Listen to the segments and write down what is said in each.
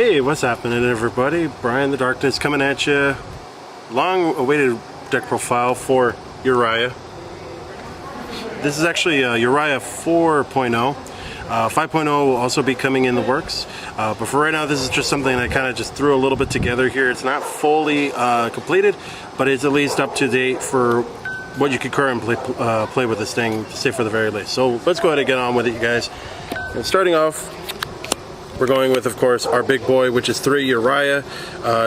Hey, what's happening everybody? Brian the Darkness coming at you. Long awaited deck profile for Uria. This is actually Uria 4.0. 5.0 will also be coming in the works. But for right now, this is just something I kind of just threw a little bit together here. It's not fully completed, but it's at least up to date for what you could currently play with this thing, to say for the very least. So let's go ahead and get on with it, you guys. And starting off, we're going with, of course, our big boy, which is 3 Uria.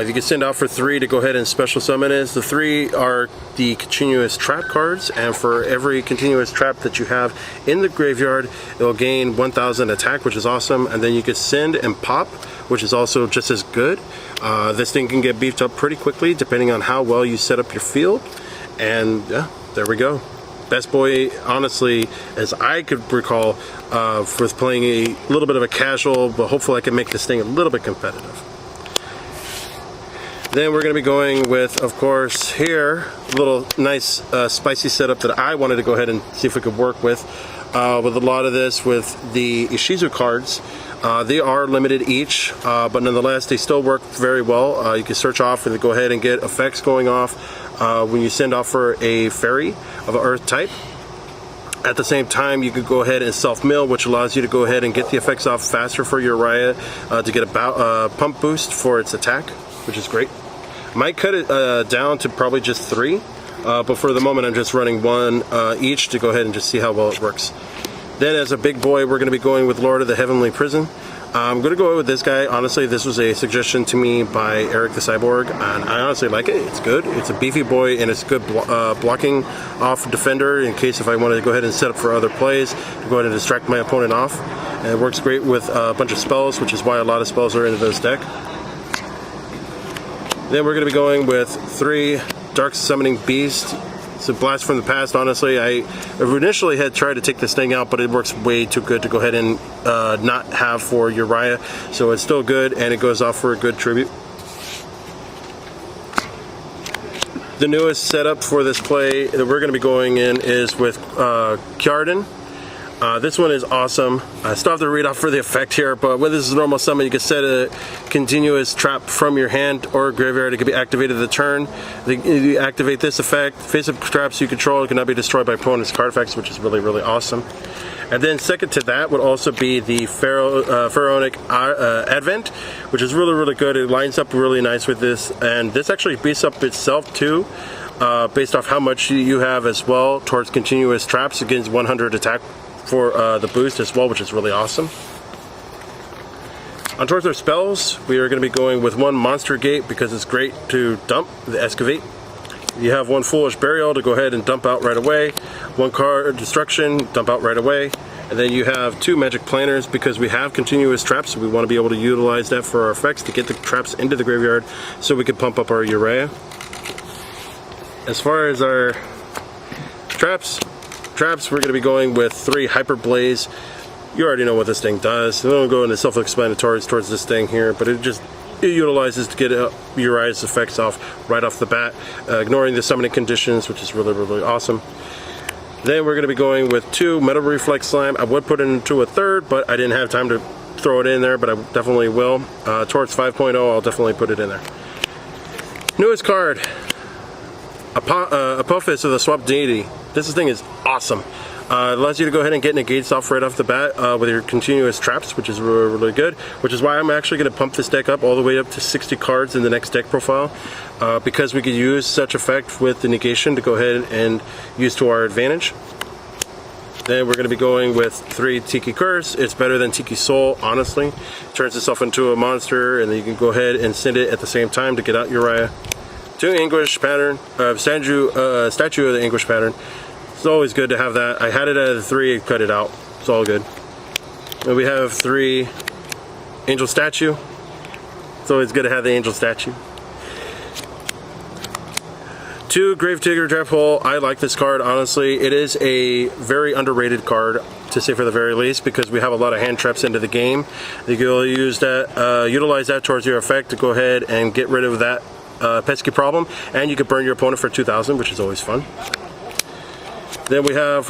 You can send out for 3 to go ahead and special summon it. The 3 are the continuous trap cards, and for every continuous trap that you have in the graveyard, it'll gain 1000 attack, which is awesome. And then you can send and pop, which is also just as good. This thing can get beefed up pretty quickly depending on how well you set up your field. And yeah, there we go. Best boy, honestly, as I could recall, for playing a little bit of a casual, but hopefully I can make this thing a little bit competitive. Then we're going to be going with, of course, here, a little nice spicy setup that I wanted to go ahead and see if we could work with a lot of this with the Ishizu cards. They are limited each, but nonetheless, they still work very well. You can search off and go ahead and get effects going off when you send off for a fairy of an earth type. At the same time, you could go ahead and self-mill, which allows you to go ahead and get the effects off faster for Uria to get a pump boost for its attack, which is great. Might cut it down to probably just 3, but for the moment I'm just running 1 each to go ahead and just see how well it works. Then as a big boy, we're going to be going with Lord of the Heavenly Prison. I'm going to go with this guy. Honestly, this was a suggestion to me by Eric the Cyborg, and I honestly like it. It's good. It's a beefy boy, and it's good blocking off defender in case if I wanted to go ahead and set up for other plays, to go ahead and distract my opponent off. And it works great with a bunch of spells, which is why a lot of spells are in this deck. Then we're going to be going with 3 Dark Summoning Beast. It's a blast from the past. Honestly, I initially had tried to take this thing out, but it works way too good to go ahead and not have for Uria. So it's still good, and it goes off for a good tribute. The newest setup for this play that we're going to be going in is with Kjardan. This one is awesome. I still have to read off for the effect here, but with this normal summon, you can set a continuous trap from your hand or graveyard. It can be activated the turn. You activate this effect. Face-up traps you control cannot be destroyed by opponent's card effects, which is really, really awesome. And then second to that would also be the Pharaonic Advent, which is really, really good. It lines up really nice with this, and this actually beats up itself too, based off how much you have as well towards continuous traps against 100 attack for the boost as well, which is really awesome. On towards our spells, we are going to be going with 1 Monster Gate because it's great to dump the Excavate. You have 1 Foolish Burial to go ahead and dump out right away. 1 Card Destruction, dump out right away. And then you have 2 Magic Planners because we have continuous traps, so we want to be able to utilize that for our effects to get the traps into the graveyard so we can pump up our Uria. As far as our traps, we're going to be going with 3 Hyper Blaze. You already know what this thing does. I don't go into self-explanatory towards this thing here, but it utilizes to get Uria's effects off right off the bat, ignoring the summoning conditions, which is really, really awesome. Then we're going to be going with 2 Metal Reflex Slime. I would put it into a 3rd, but I didn't have time to throw it in there, but I definitely will. Towards 5.0, I'll definitely put it in there. Newest card, Apophis of the Swamp Deity. This thing is awesome. It allows you to go ahead and get negates off right off the bat with your continuous traps, which is really, really good, which is why I'm actually going to pump this deck up all the way up to 60 cards in the next deck profile, because we could use such effect with the negation to go ahead and use to our advantage. Then we're going to be going with 3 Tiki Curse. It's better than Tiki Soul, honestly. It turns itself into a monster, and then you can go ahead and send it at the same time to get out Uria. 2 Anguish Pattern, Statue of the Anguish Pattern. It's always good to have that. I had it at a 3, cut it out. It's all good. And we have 3 Angel Statue. It's always good to have the Angel Statue. 2 Gravedigger Draft Hole. I like this card, honestly. It is a very underrated card, to say for the very least, because we have a lot of hand traps into the game. You can use that, utilize that towards your effect to go ahead and get rid of that pesky problem, and you can burn your opponent for 2,000, which is always fun. Then we have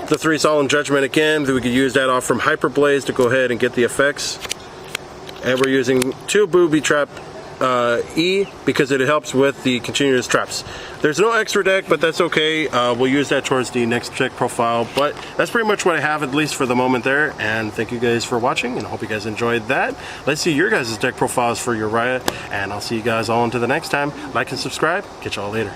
the 3 Solemn Judgment again. We could use that off from Hyper Blaze to go ahead and get the effects. and we're using 2 booby trap E because it helps with the continuous traps. There's no extra deck, but that's okay. We'll use that towards the next deck profile, but that's pretty much what I have, at least for the moment there. And thank you guys for watching, and I hope you guys enjoyed that. Let's see your guys' deck profiles for Uria, and I'll see you guys all until the next time. Like and subscribe. Catch y'all later.